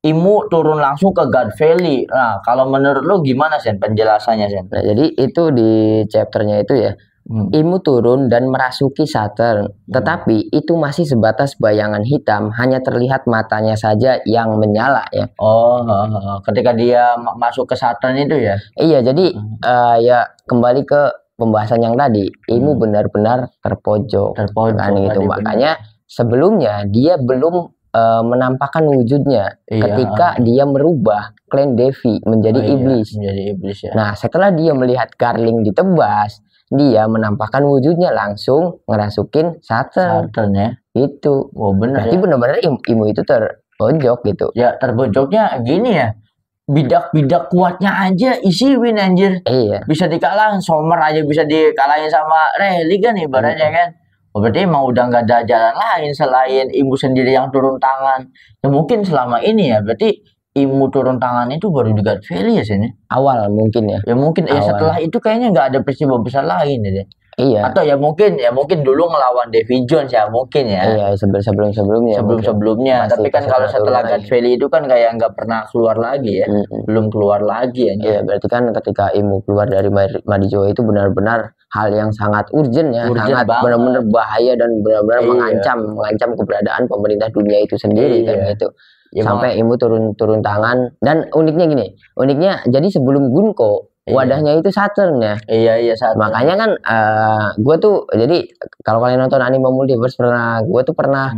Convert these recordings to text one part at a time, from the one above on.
Imu turun langsung ke God Valley. Nah, kalau menurut lu gimana Sen penjelasannya Sen? Nah, jadi itu di chapternya itu ya, Imu turun dan merasuki Saturn, tetapi itu masih sebatas bayangan hitam, hanya terlihat matanya saja yang menyala ya. Oh, ketika dia masuk ke Saturn itu ya? Iya, jadi ya kembali ke pembahasan yang tadi, Imu benar-benar terpojok kan gitu. Makanya sebelumnya dia belum menampakkan wujudnya ketika dia merubah klan Devi menjadi iblis. Menjadi iblis ya. Nah, setelah dia melihat Garling ditebas, dia menampakkan wujudnya langsung ngerasukin Saturn ya. Itu. Oh, benar. Berarti benar-benar Imu itu terpojok gitu. Ya, terpojoknya gini ya. Bidak-bidak kuatnya aja isi win anjir. Iya. Bisa dikalahin, Sommer aja bisa dikalahin sama Rally kan ibaratnya kan. Oh, berarti emang udah nggak ada jalan lain selain Imu sendiri yang turun tangan. Ya mungkin selama ini ya, berarti Imu turun tangan itu baru di God Valley ya sini. Awal mungkin ya. Ya mungkin ya setelah itu kayaknya nggak ada peristiwa besar lain ya. Iya. Atau ya mungkin dulu ngelawan Davy Jones ya mungkin ya. Iya sebelumnya. Tapi kan kalau setelah God Valley itu kan kayak nggak pernah keluar lagi ya. Belum keluar lagi ya. Iya, berarti kan ketika Imu keluar dari Madijo itu benar-benar hal yang sangat urgent ya, sangat benar-benar bahaya dan benar-benar mengancam keberadaan pemerintah dunia itu sendiri kan gitu. Ya, sampai Imu turun tangan. Dan uniknya jadi sebelum Gunko wadahnya itu Saturn ya. Iya Saturn. Makanya kan gue tuh jadi kalau kalian nonton anime Multiverse gue tuh pernah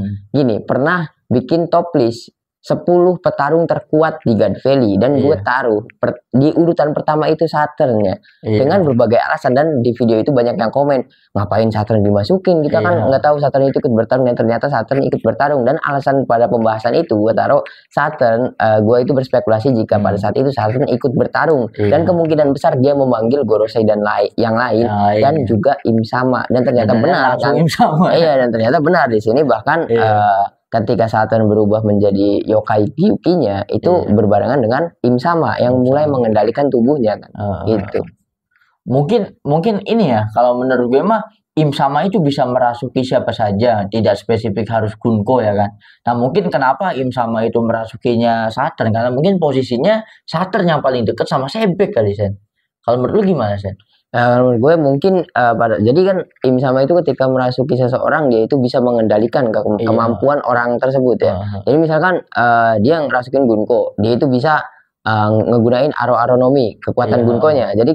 bikin top list 10 petarung terkuat di God Valley dan gue taruh di urutan pertama itu Saturn ya. Dengan berbagai alasan, dan di video itu banyak yang komen ngapain Saturn dimasukin, kita kan nggak tahu Saturn itu ikut bertarung, dan ternyata Saturn ikut bertarung. Dan alasan pada pembahasan itu gue taruh Saturn, gue itu berspekulasi jika pada saat itu Saturn ikut bertarung dan kemungkinan besar dia memanggil Gorosei dan yang lain dan juga Im Sama, dan ternyata benar kan. Dan ternyata benar di sini bahkan ketika Saturn berubah menjadi yokai Gyuki-nya itu berbarengan dengan Im Sama yang mulai mengendalikan tubuhnya kan. Gitu. Mungkin ini ya, kalau menurut gue mah Im Sama itu bisa merasuki siapa saja, tidak spesifik harus Gunko ya kan. Nah, mungkin kenapa Im Sama itu merasukinya Saturn, karena mungkin posisinya Saturn yang paling dekat sama Sebek kali Sen. Kalau menurut lu gimana Sen? Menurut gue mungkin jadi kan Im Sama itu ketika merasuki seseorang dia itu bisa mengendalikan kemampuan orang tersebut ya. Jadi misalkan dia ngerasukin Gunko, dia itu bisa ngegunain aro-aronomi kekuatan Gunko-nya. Jadi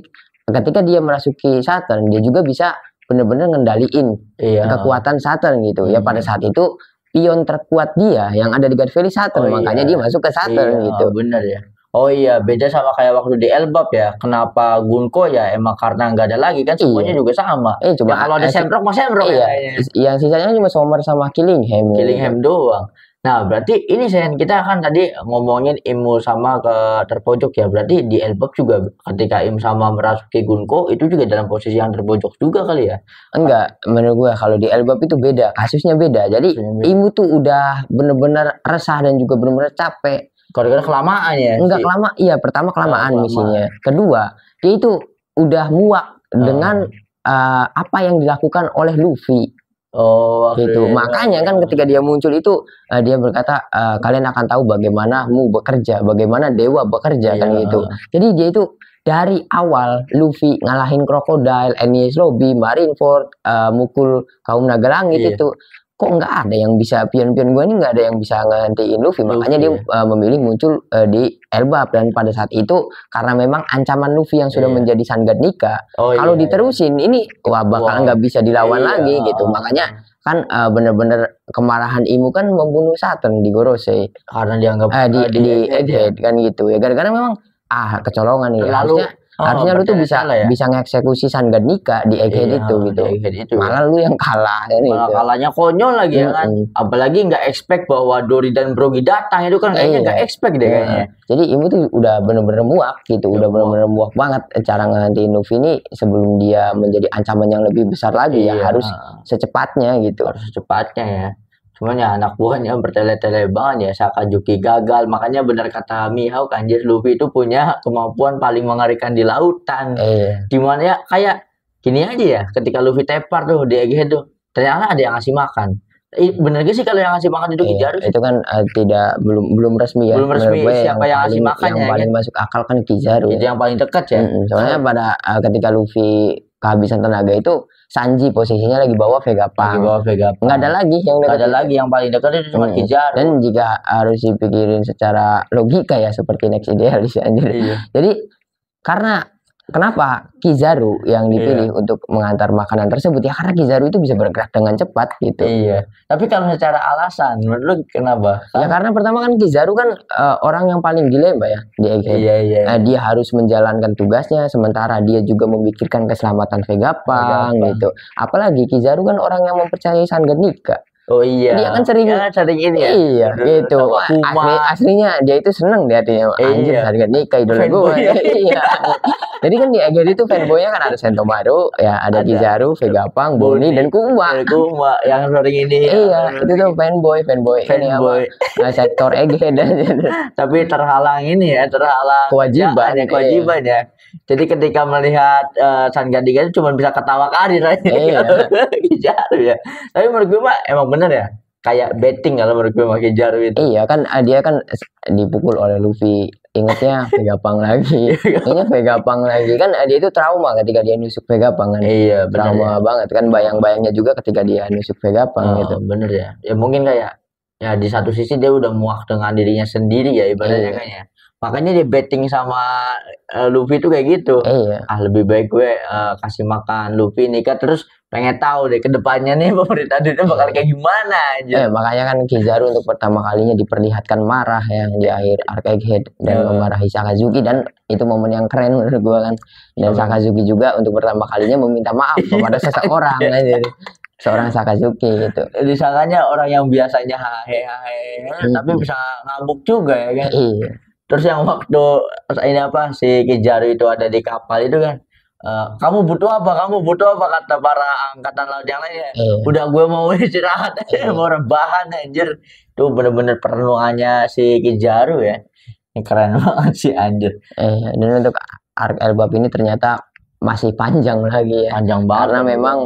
ketika dia merasuki Saturn, dia juga bisa benar-benar ngendaliin kekuatan Saturn gitu ya. Pada saat itu pion terkuat dia yang ada di God Valley Saturn, makanya dia masuk ke Saturn gitu. Bener ya. Oh iya, beda sama kayak waktu di Elbap ya. Kenapa Gunko ya? Emang karena nggak ada lagi kan, semuanya juga sama. Coba kalau ada Semrock mas Semrock ya. Yang sisanya cuma Sommer sama Killingham doang. Nah, berarti ini kita kan tadi ngomongin Imu Sama ke terpojok ya. Berarti di Elbap juga ketika Im Sama merasuki Gunko itu juga dalam posisi yang terpojok juga kali ya? Enggak, menurut gue kalau di Elbap itu beda, kasusnya beda. Jadi Imu tuh udah bener-bener resah dan juga bener-bener capek. Gara-gara kelamaan ya? Enggak kelamaan, iya pertama kelamaan misinya. Kedua, dia itu udah muak dengan apa yang dilakukan oleh Luffy. Gitu. Makanya kan ketika dia muncul itu dia berkata kalian akan tahu bagaimana Mu bekerja, bagaimana dewa bekerja kan gitu. Jadi dia itu dari awal Luffy ngalahin Crocodile, Enies Lobby, Marineford, mukul kaum naga langit itu kok nggak ada yang bisa, pion-pion gue ini nggak ada yang bisa ngantiin Luffy. Makanya dia memilih muncul di Elbap, dan pada saat itu karena memang ancaman Luffy yang sudah menjadi Sun God Nika, kalau diterusin ini bakal nggak bisa dilawan lagi gitu. Makanya kan bener-bener kemarahan Imu kan membunuh Saturn di Gorosei karena dianggap di Egghead kan gitu ya, gara-gara memang kecolongan nih. Harusnya lu tuh bisa ngeksekusi Sun God Nika di Egghead itu gitu. Malah lu yang kalah kan itu. Kalahnya konyol lagi ya kan. Apalagi nggak expect bahwa Dory dan Brogy datang, itu kan kayaknya nggak expect deh kayaknya. Jadi Imu tuh udah bener-bener muak gitu, udah bener-bener muak banget cara ngehantiin Luffy ini sebelum dia menjadi ancaman yang lebih besar lagi ya, harus secepatnya gitu. Harus secepatnya ya. Cuman ya anak buahnya bertele-tele banget ya, Sakazuki gagal. Makanya benar kata Mihawk, anjir Luffy itu punya kemampuan paling mengerikan di lautan. Dimana ya kayak gini aja ya, ketika Luffy tepar tuh di Egghead tuh, ternyata ada yang ngasih makan. Bener gak sih kalau yang ngasih makan itu Kizaru? Itu kan belum resmi ya. Belum resmi siapa yang ngasih makan yang paling masuk akal kan Kizaru. Itu yang paling dekat ya. Soalnya pada ketika Luffy kehabisan tenaga itu Sanji posisinya lagi bawa Vegapunk. Nggak ada lagi yang dekat. Nggak ada lagi yang paling dekat itu cuma Kizaru. Dan jika harus dipikirin secara logika ya seperti Next Idealis anjir. Jadi karena kenapa Kizaru yang dipilih untuk mengantar makanan tersebut ya karena Kizaru itu bisa bergerak dengan cepat gitu. Iya. Tapi kalau secara alasan menurut lu kenapa? Ya karena pertama kan Kizaru kan orang yang paling dilema ya di Egghead. Iya. Dia harus menjalankan tugasnya sementara dia juga memikirkan keselamatan Vegapunk gitu. Apalagi Kizaru kan orang yang mempercayai Sangenika. Oh iya. Dia kan sering ini ya. Iya, gitu. Aslinya dia itu seneng dia hatinya. Anjir, Sangenika idola gue. Iya. Jadi kan di Egghead itu fanboynya kan ada Sentomaru, ya ada Kizaru, Vegapunk, Bonnie dan Kuma. Yang sering ini. Iya, itu tuh fanboy. Ini apa? Sektor Egghead. Tapi terhalang kewajiban ya. Jadi ketika melihat Sangenika itu cuma bisa ketawa karir aja. Iya. Kizaru ya. Tapi menurut gue mah emang bener ya. Kayak betting kalau menurut gue pakai Kizaru itu. Iya kan dia kan dipukul oleh Luffy. Ingatnya Vegapunk lagi. Kan dia itu trauma ketika dia nusuk Vegapunk kan. Iya, trauma banget kan bayang-bayangnya juga ketika dia nusuk Vegapunk gitu. Bener ya. Ya mungkin kayak ya di satu sisi dia udah muak dengan dirinya sendiri ya ibaratnya kayaknya. Makanya dia betting sama Luffy tuh kayak gitu. Lebih baik gue kasih makan Luffy Nika terus pengen tahu deh kedepannya nih pemerintah dunia bakal kayak gimana aja. Makanya kan Kizaru untuk pertama kalinya diperlihatkan marah ya di akhir arc Egghead dan memarahi Sakazuki dan itu momen yang keren menurut gue kan. Dan Sakazuki juga untuk pertama kalinya meminta maaf kepada seseorang aja. Seorang Sakazuki gitu. Disangkanya orang yang biasanya tapi bisa ngambuk juga ya kan. Iya. Terus yang waktu ini apa si Kizaru itu ada di kapal itu kan, kamu butuh apa kata para angkatan laut yang lainnya. Udah gue mau istirahat aja, mau rebahan anjir. Itu bener-bener perenungannya si Kizaru ya. Ini keren banget sih anjir. Dan untuk arc Elbap ini ternyata masih panjang lagi ya. Panjang banget. Karena memang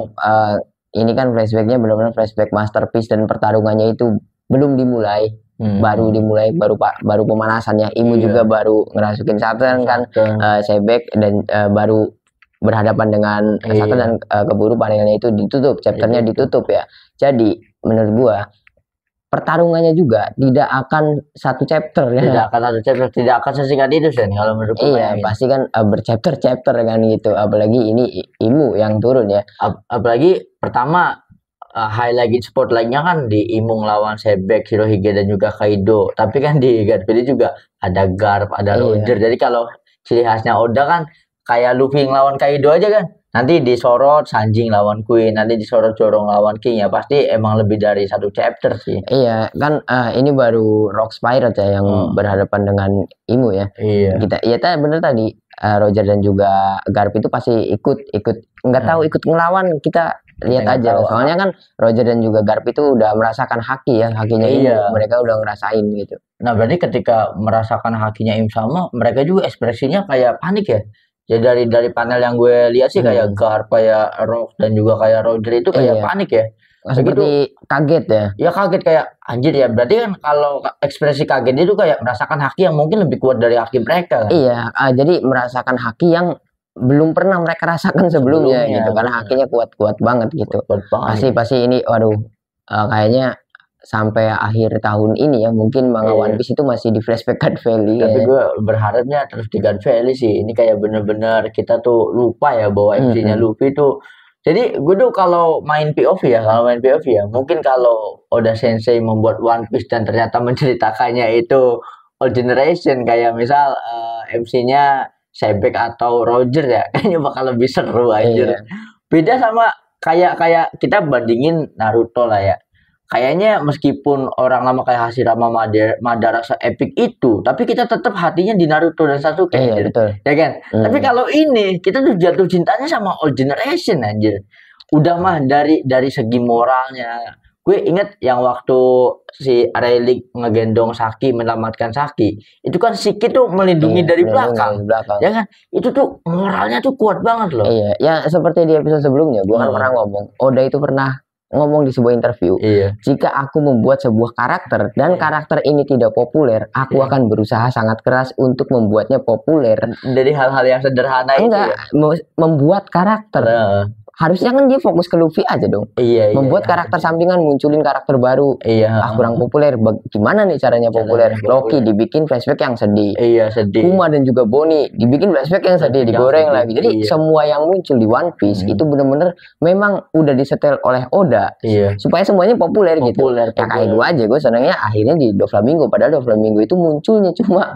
ini kan flashbacknya benar-benar flashback masterpiece dan pertarungannya itu belum dimulai. Baru dimulai baru pemanasannya Imu juga baru ngerasukin Saturn kan Sebek dan baru berhadapan dengan Saturn dan keburu panelnya itu ditutup chapternya ditutup ya. Jadi menurut gua pertarungannya juga tidak akan satu chapter ya. Tidak akan sesingkat itu sih kalau menurut gua. Iya, pasti kan berchapter kan gitu. Apalagi ini Imu yang turun ya. Apalagi pertama highlight spotlightnya kan di Imung lawan Sebek, Shirohige dan juga Kaido. Tapi kan di Garp juga ada Garp, ada Roger. Jadi kalau ciri khasnya Oda kan kayak Luffy lawan Kaido aja kan. Nanti disorot Sanjing lawan Queen, nanti disorot Jorong lawan King ya. Pasti emang lebih dari satu chapter sih. Iya, kan ini baru Rocks Pirate ya yang berhadapan dengan Imu ya. Iya. Bener tadi Roger dan juga Garp itu pasti ikut nggak tahu ikut ngelawan kita lihat aja soalnya kan Roger dan juga Garp itu udah merasakan hakinya mereka udah ngerasain gitu. Nah berarti ketika merasakan hakinya Im sama mereka juga ekspresinya kayak panik ya. Jadi dari panel yang gue lihat sih kayak Garp, kayak Rock dan juga kayak Roger itu kayak panik ya. Seperti kaget ya. Ya kaget kayak anjir ya. Berarti kan kalau ekspresi kaget itu kayak merasakan haki yang mungkin lebih kuat dari haki mereka kan? Iya, jadi merasakan haki yang belum pernah mereka rasakan sebelumnya gitu karena hakinya kuat banget gitu. Pasti ini waduh kayaknya sampai akhir tahun ini ya mungkin manga One Piece itu masih di flashback God Valley. Tapi gue berharapnya terus di God Valley sih. Ini kayak bener-bener kita tuh lupa ya bahwa MC-nya Luffy tuh. Jadi gue tuh kalau main POV ya mungkin kalau Oda Sensei membuat One Piece dan ternyata menceritakannya itu All Generation kayak misal MC-nya Sebek atau Roger ya kayaknya bakal lebih seru aja. Beda sama kayak kita bandingin Naruto lah ya. Kayaknya meskipun orang lama kayak Hashirama Madara se-epic itu, tapi kita tetap hatinya di Naruto dan Sasuke. Betul. Ya kan? Tapi kalau ini kita tuh jatuh cintanya sama All Generation anjir. Udah mah dari segi moralnya. Gue inget yang waktu si Rayleigh ngegendong Saki, menyelamatkan Saki. Itu kan Siki tuh melindungi dari belakang. Ya kan? Itu tuh moralnya tuh kuat banget loh. Iya, ya seperti di episode sebelumnya gue kan pernah ngomong, Oda itu pernah ngomong di sebuah interview, Iya. jika aku membuat sebuah karakter dan karakter ini tidak populer, aku akan berusaha sangat keras untuk membuatnya populer. Dari hal-hal yang sederhana Enggak, membuat karakter. Harusnya kan dia fokus ke Luffy aja dong. Iya. Membuat karakter sampingan, munculin karakter baru. Iya. Kurang populer. Gimana nih caranya populer? Loki dibikin flashback yang sedih. Iya, sedih. Kuma dan juga Bonnie dibikin flashback yang sedih, digoreng lagi. Jadi semua yang muncul di One Piece itu bener-bener memang udah disetel oleh Oda. Iya. Supaya semuanya populer gitu. Ya kayak gue aja, gue senangnya akhirnya di Doflamingo. Padahal Doflamingo itu munculnya cuma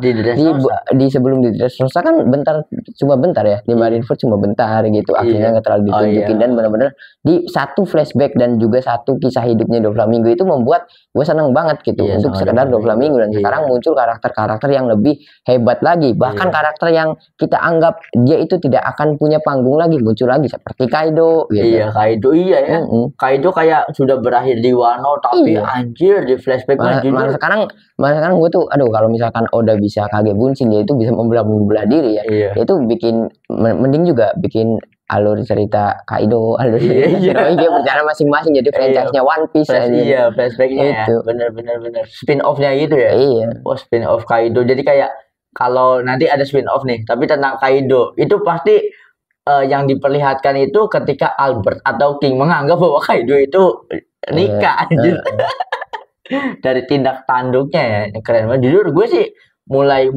di sebelum di Dressrosa kan cuma bentar ya. Di Marineford cuma bentar gitu. Akhirnya nggak terlalu ditunjukin. Dan benar-benar di satu flashback dan juga satu kisah hidupnya Doflamingo itu membuat gue senang banget gitu untuk sekedar Doflamingo. Dan sekarang muncul karakter-karakter yang lebih hebat lagi, bahkan karakter yang kita anggap dia itu tidak akan punya panggung lagi muncul lagi seperti Kaido gitu. Iya, Kaido ya. Kaido kayak sudah berakhir di Wano tapi anjir di flashback malah sekarang gue tuh kalau misalkan Oda bisa Kage Bunshin, dia itu bisa membelah diri ya. Itu bikin mending juga bikin alur cerita Kaido, alur cerita dia berjalan masing-masing jadi franchise-nya One Piece aja. Flashback-nya itu. Bener. Spin off-nya gitu ya. Iya. Oh, spin off Kaido. Jadi kayak kalau nanti ada spin off nih, tapi tentang Kaido, itu pasti yang diperlihatkan itu ketika Albert atau King menganggap bahwa Kaido itu nikah anjir. Dari tindak tanduknya ya, keren banget. Jujur gue sih mulai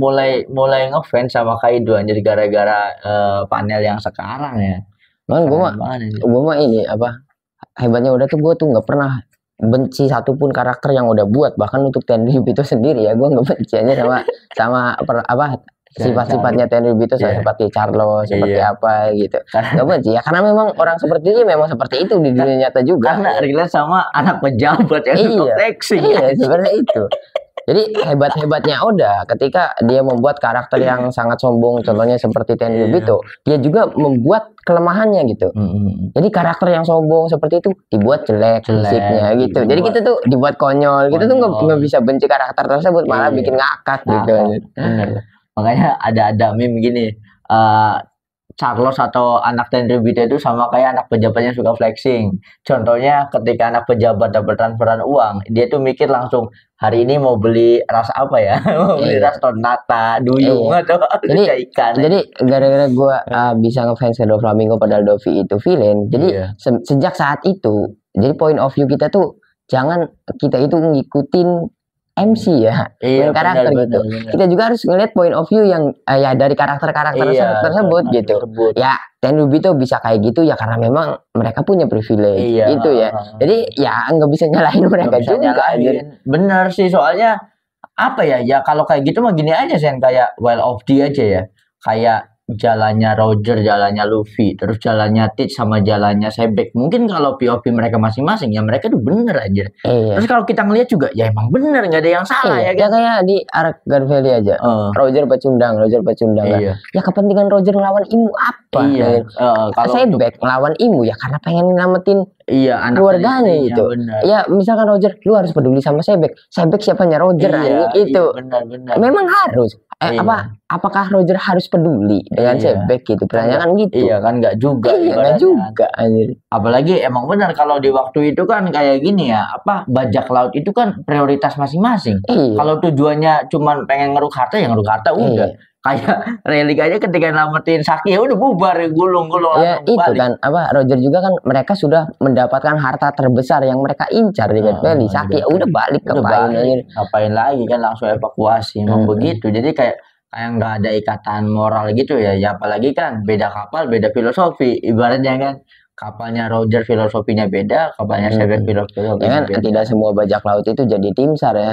ngefans sama Kaido anjir gara-gara panel yang sekarang ya. Gue mah ini hebatnya udah tuh, gue tuh nggak pernah benci satupun karakter yang udah buat, bahkan untuk Tenryubito sendiri ya gue nggak benci aja sama sifat-sifatnya Tenryubito seperti Charlo, seperti apa gitu. Nggak benci ya karena memang orang seperti ini memang seperti itu di dunia nyata juga. Karena relate sama anak pejabat yang suka flexing. Iya, sebenarnya itu. Jadi hebat-hebatnya Oda ketika dia membuat karakter yang sangat sombong, contohnya seperti Tenryubito, dia juga membuat kelemahannya gitu. Jadi karakter yang sombong seperti itu dibuat jelek fisiknya gitu. Jadi kita tuh dibuat konyol, kita tuh nggak bisa benci karakter tersebut, malah bikin ngakak gitu. Bener. Makanya ada meme gini, Charlos atau anak Tenryubito itu sama kayak anak pejabatnya suka flexing. Contohnya ketika anak pejabat dapat transferan uang, dia tuh mikir langsung hari ini mau beli ras apa ya? Mau beli ras Tonata, duyung atau ikan. Jadi gara-gara gue bisa ngefans ke Doflamingo padahal Dovi itu villain. Jadi sejak saat itu, jadi point of view kita tuh jangan kita itu ngikutin MC ya, karakter gitu. Bener. Kita juga harus ngeliat point of view yang dari karakter-karakter tersebut gitu. Ya, Tenryubito bisa kayak gitu ya karena memang mereka punya privilege gitu ya. Jadi ya nggak bisa nyalahin mereka juga. Bener sih, soalnya apa ya kalau kayak gitu mah gini aja sih, kayak Wild of D aja ya. Kayak jalannya Roger, jalannya Luffy, terus jalannya Teach sama jalannya Sebek. Mungkin kalau POV mereka masing-masing ya mereka tuh bener aja. Terus kalau kita ngeliat juga ya emang bener, nggak ada yang salah ya. Ya kayak di arc God Valley aja. Roger pecundang. Ya kepentingan Roger ngelawan Imu apa? Kalau Sebek ngelawan Imu ya karena pengen nyelamatin keluarganya gitu. Ya misalkan Roger, lu harus peduli sama Sebek. Sebek siapanya Roger itu. Benar. Memang harus. Apakah Roger harus peduli dengan Sebek gitu? Pertanyaan gitu. Iya kan, nggak juga. Nggak juga anjir. Apalagi emang benar kalau di waktu itu kan kayak gini ya, bajak laut itu kan prioritas masing-masing. Kalau tujuannya cuman pengen ngeruk harta ya ngeruk harta udah. Kayak Relik aja ketika nyelamatin Saki ya udah bubar, gulung ya itu balik. Kan Roger juga kan mereka sudah mendapatkan harta terbesar yang mereka incar di God Valley. Saki udah balik ngapain lagi kan, langsung evakuasi. Emang begitu. Jadi kayak nggak ada ikatan moral gitu ya. Apalagi kan beda kapal, beda filosofi ibaratnya kan. Kapalnya Roger filosofinya beda, kapalnya Sebek filosofinya kan beda. Tidak semua bajak laut itu jadi tim SAR ya.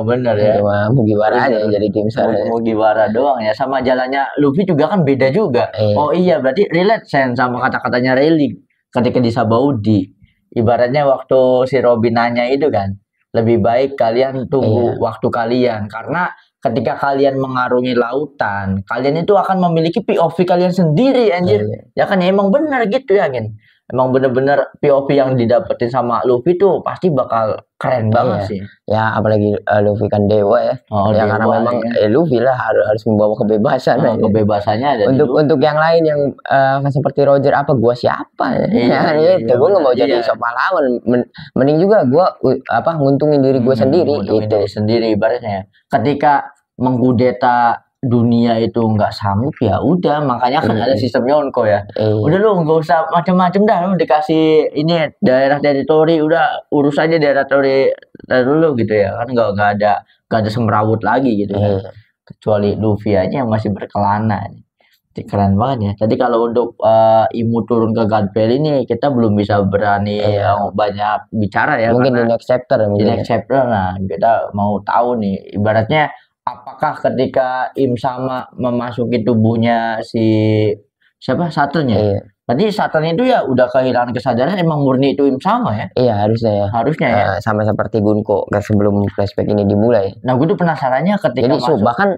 Bener ya. Cuma Mugiwara aja jadi tim SAR. Mugiwara doang ya. Sama jalannya Luffy juga kan beda juga. Oh iya, berarti relate sama kata-katanya Rayleigh ketika di Sabaudi. Ibaratnya waktu si Robin nanya itu kan, lebih baik kalian tunggu waktu kalian karena ketika kalian mengarungi lautan, kalian itu akan memiliki POV kalian sendiri anjir. Ya kan emang benar gitu ya kan. emang bener-bener POV yang didapetin sama Luffy tuh pasti bakal keren banget sih. Ya apalagi Luffy kan dewa ya. Ya Dewa, karena memang Luffy lah harus membawa kebebasan. Kebebasannya ada untuk yang lain yang seperti Roger apa gua siapa ya. Itu gua nggak mau jadi sok pahlawan. Mending juga gua nguntungin diri gua sendiri. Diri sendiri ibaratnya. Ketika mengkudeta dunia itu nggak sanggup ya udah, makanya kan ada sistem Yonko ya. Udah lu nggak usah macam-macam dah, lu dikasih ini daerah teritori, udah urus aja daerah teritori dulu gitu ya kan, nggak ada semrawut lagi gitu kan. Kecuali Luffy aja yang masih berkelana. Keren banget ya. Jadi kalau untuk Imu turun ke God Valley ini kita belum bisa berani banyak bicara ya. Mungkin di next chapter. Nah kita mau tahu nih ibaratnya apakah ketika Im sama memasuki tubuhnya si siapa Saturn ya? Berarti Saturn itu ya udah kehilangan kesadaran, emang murni itu Im sama ya? Iya harusnya ya. Sama seperti Gunko sebelum flashback ini dimulai. Nah gue tuh penasarannya ketika jadi bahkan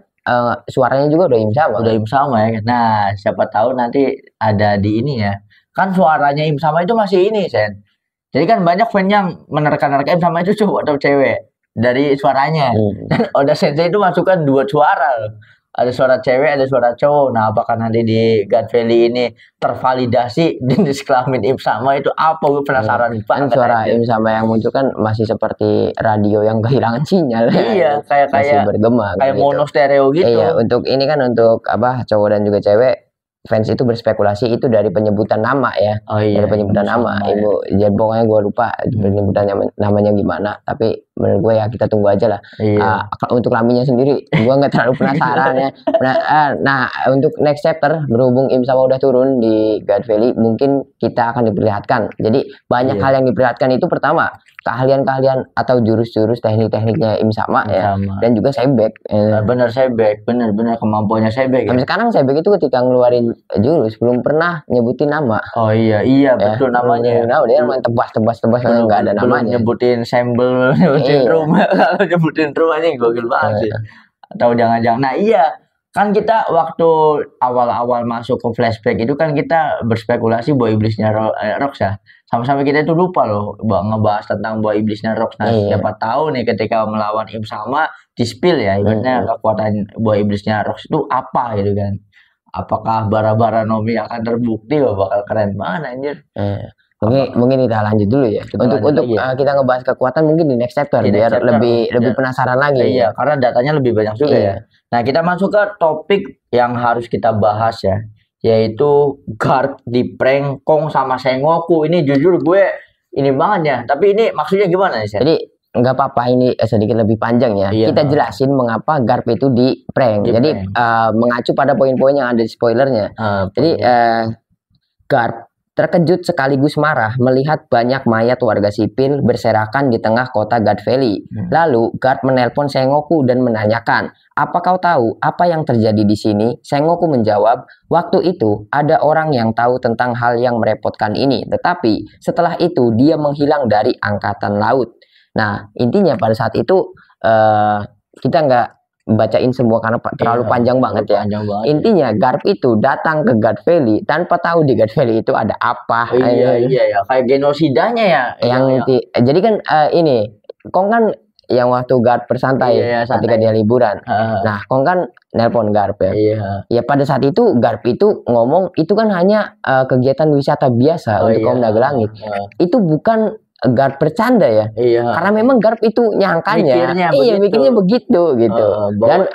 suaranya juga udah Im sama. Udah Im sama ya. Nah siapa tahu nanti ada di ini ya. Kan suaranya Im sama itu masih ini Sen. Jadi kan banyak fan yang menerka-nerka Im sama itu cowok atau cewek dari suaranya. Dan Oda Sensei itu masukkan 2 suara loh. Ada suara cewek, ada suara cowok. Nah, apakah nanti di God Valley ini tervalidasi jenis kelamin Im sama itu apa? Gue penasaran banget. Kan suara Im sama yang muncul kan masih seperti radio yang kehilangan sinyal. Iya, kayak bergema. Kayak gitu. Mono stereo gitu. Iya, untuk ini kan untuk cowok dan juga cewek. Fans itu berspekulasi itu dari penyebutan nama ya. Dari penyebutan nama. Ibu, jadi pokoknya gue lupa penyebutannya namanya gimana. Tapi menurut gue ya kita tunggu aja lah. Untuk kelaminnya sendiri, gue nggak terlalu penasaran ya. Nah, untuk next chapter berhubung Im sama udah turun di God Valley, mungkin kita akan diperlihatkan. Jadi banyak hal yang diperlihatkan itu pertama keahlian-keahlian atau jurus-jurus teknik-tekniknya Im sama ya, dan juga Sebek. Bener Sebek, bener kemampuannya Sebek. Sampai sekarang Sebek itu ketika ngeluarin jurus belum pernah nyebutin nama. Iya betul namanya. Nah, dia main tebas kalau nggak ada namanya. Nyebutin sembel, nyebutin rumah. Kalau nyebutin rumahnya gokil banget sih. Atau jangan-jangan. Nah iya, kan kita waktu awal-awal masuk ke flashback itu kan kita berspekulasi bahwa iblisnya Rox ya. Sama-sama kita itu lupa loh ngebahas tentang bahwa iblisnya Rox. Nah siapa tahu nih ketika melawan Im sama di spill ya, ibaratnya kekuatan bahwa iblisnya Rox itu apa gitu kan. Apakah bara-bara Nomi akan terbukti? Bakal keren banget anjir. Mungkin kita lanjut dulu ya. Untuk kita ngebahas kekuatan mungkin di next chapter biar lebih penasaran lagi. Iya, karena datanya lebih banyak juga ya. Nah, kita masuk ke topik yang harus kita bahas ya, yaitu Garp di prank Kong sama Sengoku. Ini jujur gue ini banget ya. Tapi ini maksudnya gimana nih, Sen? Jadi nggak apa-apa ini sedikit lebih panjang ya. Kita jelasin mengapa Garp itu di prank. Jadi mengacu pada poin-poin yang ada di spoilernya. Jadi Garp terkejut sekaligus marah melihat banyak mayat warga sipil berserakan di tengah kota God Valley. Lalu Garp menelpon Sengoku dan menanyakan, "Apa kau tahu apa yang terjadi di sini?" Sengoku menjawab, "Waktu itu ada orang yang tahu tentang hal yang merepotkan ini, tetapi setelah itu dia menghilang dari angkatan laut." Nah, intinya pada saat itu kita nggak bacain semua karena terlalu panjang banget ya. Intinya Garp itu datang ke God Valley tanpa tahu di God Valley itu ada apa. Iya, kayak genosidanya ya. Jadi kan ini Kong kan yang waktu Garp bersantai ketika dia liburan. Nah, Kong kan nelpon Garp ya. Ya pada saat itu Garp itu ngomong itu kan hanya kegiatan wisata biasa untuk kaum naga langit. Itu bukan Garp bercanda ya. Karena memang Garp itu nyangkanya. Mikirnya begitu gitu. Dan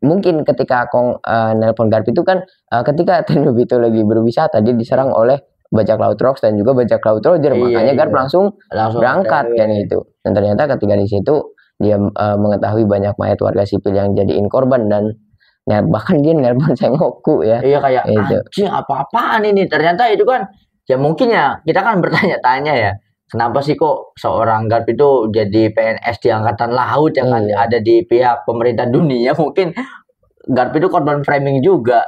mungkin ketika Kong nelpon Garp itu kan ketika Tenryubito lagi berwisata dia diserang oleh bajak laut Rox dan juga bajak laut Roger. Makanya Garp langsung berangkat kan itu. Dan ternyata ketika di situ dia mengetahui banyak mayat warga sipil yang jadiin korban dan bahkan dia nelpon Sengoku ya. Iya kayak anjing apa-apaan ini. Ternyata itu kan ya mungkin ya kita kan bertanya-tanya ya. Kenapa sih kok seorang Garp itu jadi PNS di Angkatan Laut yang ada di pihak pemerintah dunia? Mungkin Garp itu korban framing juga.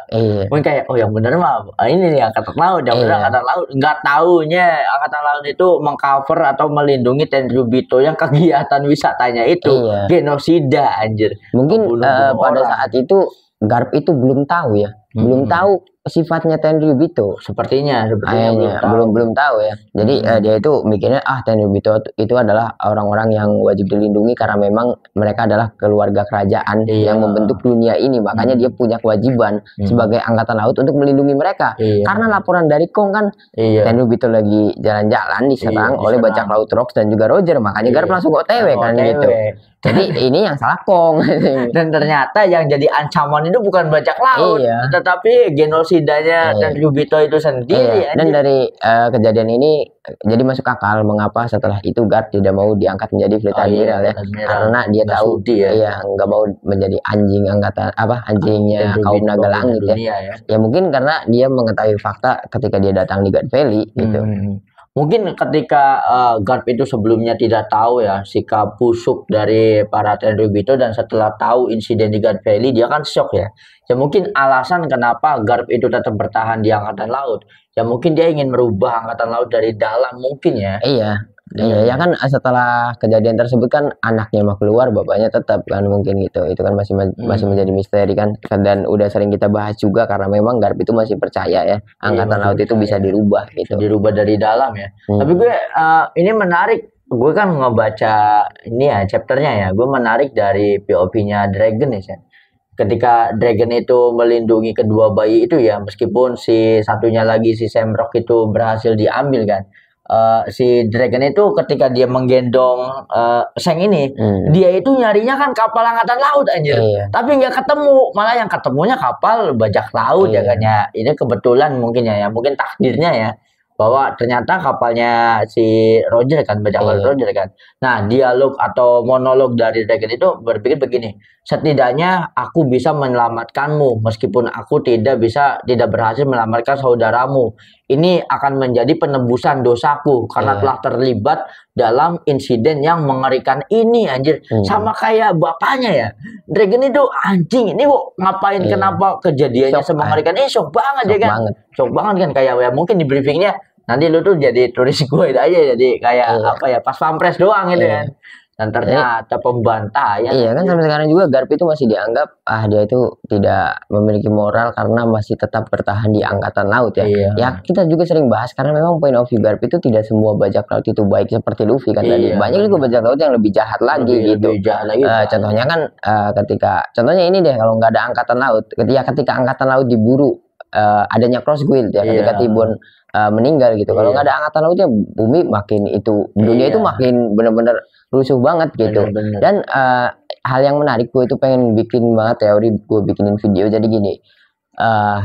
Mungkin kayak yang bener mah ini nih Angkatan Laut, yang bener Angkatan Laut. Nggak taunya Angkatan Laut itu mengcover atau melindungi Tenryubito yang kegiatan wisatanya itu genosida anjir. Mungkin pada saat itu Garp itu belum tahu ya. Belum tahu sifatnya Tenryubito. Sepertinya belum tahu ya. Jadi dia itu mikirnya Tenryubito itu adalah orang-orang yang wajib dilindungi karena memang mereka adalah keluarga kerajaan yang membentuk dunia ini. Makanya dia punya kewajiban sebagai angkatan laut untuk melindungi mereka. Karena laporan dari Kong kan Tenryubito lagi jalan-jalan diserang oleh bajak laut Rox dan juga Roger. Makanya Garp langsung OTW kan gitu. Jadi ini yang salah Kong. Dan ternyata yang jadi ancaman itu bukan bajak laut, tetapi genosidanya Tenryubito itu sendiri. Dan dari kejadian ini jadi masuk akal mengapa setelah itu Garp tidak mau diangkat menjadi Fleet Admiral ya. Karena dia tahu nggak mau menjadi anjing angkatan anjingnya kaum naga langit ya. Ya mungkin karena dia mengetahui fakta ketika dia datang di God Valley gitu. Mungkin ketika Garp itu sebelumnya tidak tahu ya sikap busuk dari para Tenryubito, dan setelah tahu insiden di God Valley dia kan shock ya. Ya mungkin alasan kenapa Garp itu tetap bertahan di Angkatan Laut. Ya mungkin dia ingin merubah Angkatan Laut dari dalam mungkin ya. Iya kan setelah kejadian tersebut kan anaknya mau keluar, bapaknya tetap kan mungkin gitu. Itu kan masih menjadi misteri kan, dan udah sering kita bahas juga karena memang Garp itu masih percaya ya Angkatan Laut itu bisa dirubah gitu. Dirubah dari dalam ya. Tapi gue ini menarik, gue kan ngebaca ini ya chapternya ya, gue menarik dari POV-nya Dragon ya. Ketika Dragon itu melindungi kedua bayi itu ya, meskipun si satunya lagi si Samrock itu berhasil diambil kan. Si Dragon itu ketika dia menggendong Seng ini, dia itu nyarinya kan kapal angkatan laut anjir. Tapi nggak ketemu, malah yang ketemunya kapal bajak laut ya kan ya. Ini kebetulan mungkin ya, mungkin takdirnya ya, bahwa ternyata kapalnya si Roger kan, bajak laut Roger kan. Nah, dialog atau monolog dari Dragon itu berpikir begini, setidaknya aku bisa menyelamatkanmu meskipun aku tidak berhasil menyelamatkan saudaramu. Ini akan menjadi penebusan dosaku karena telah terlibat dalam insiden yang mengerikan ini anjir. Sama kayak bapaknya ya. Dragon itu anjing, ini kok ngapain, kenapa kejadiannya semengerikan ini, shock banget ya kan. Shock banget kan, kayak ya mungkin di briefingnya nanti lu tuh jadi turis gue itu aja, jadi kayak pas pampres doang gitu kan. Dan ternyata pembantaian. Kan sampai sekarang juga Garp itu masih dianggap dia itu tidak memiliki moral karena masih tetap bertahan di angkatan laut ya. Ya kita juga sering bahas karena memang point of view Garp itu tidak semua bajak laut itu baik seperti Luffy kan tadi. Banyak juga bajak laut yang lebih jahat lagi gitu. Contohnya kan contohnya ini deh, kalau nggak ada angkatan laut, ketika angkatan laut diburu adanya Cross Guild ya, ketika Tibon meninggal gitu. Kalau nggak ada angkatan lautnya, bumi makin dunia itu makin benar-benar rusuh banget gitu. Dan hal yang menarik, gue itu pengen bikin banget teori, gue bikinin video. Jadi gini,